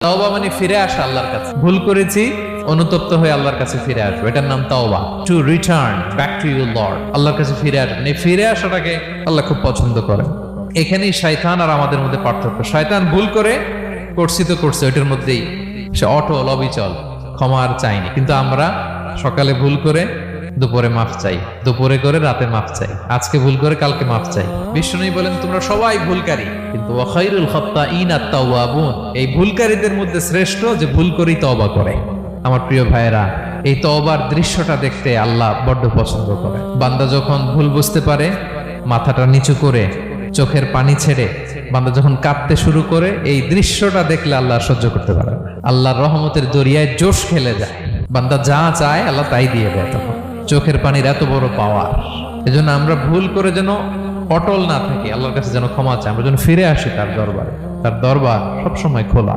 তাওবা মানে ফিরে আসা আল্লাহর কাছে। ভুল করেছি, অনুতপ্ত হয়ে আল্লাহর কাছে ফিরে আসবো, এটার নাম তাওবা। To return back to your Lord, আল্লাহর কাছে ফিরে আসবেন। এই ফিরে আসাটাকে আল্লাহ খুব পছন্দ করেন। এখানেই শয়তান আর আমাদের মধ্যে পার্থক্য। শয়তান ভুল করে করছি তো করছে, ওইটার মধ্যেই সে অটল অবিচল, ক্ষমা আর চাইনি। কিন্তু আমরা সকালে ভুল করে দুপুরে মাফ চাই, দুপুরে করে রাতে মাফ চাই, আজকে ভুল করে কালকে মাফ চাই। বিষ্ণু বলেন তোমরা সবাই ভুলকারী, কিন্তু ওয়া খায়রুল খাত্তাঈন আত-তাওয়াবুন, এই ভুলকারীদের মধ্যে শ্রেষ্ঠ যে ভুল করেই তওবা করে। আমার প্রিয় ভাইয়েরা, এই তওবার দৃশ্যটা দেখতে আল্লাহ বড্ড পছন্দ করে। বান্দা যখন ভুল বুঝতে পারে, মাথাটা নিচু করে চোখের পানি ছেড়ে বান্দা যখন কাঁদতে শুরু করে, এই দৃশ্যটা দেখলে আল্লাহ সহ্য করতে পারে না। আল্লাহর রহমতের দরিয়ায় জোশ খেলে যায়, বান্দা যা চায় আল্লাহ তাই দিয়ে দেয়। তখন চোখের পানির এত বড় পাওয়ার। এজন্য আমরা ভুল করে যেন অটল না থাকি, আল্লাহর কাছে যেন ক্ষমা চাই, আমরা যেন ফিরে আসি তার দরবারে। তার দরবার সবসময় খোলা।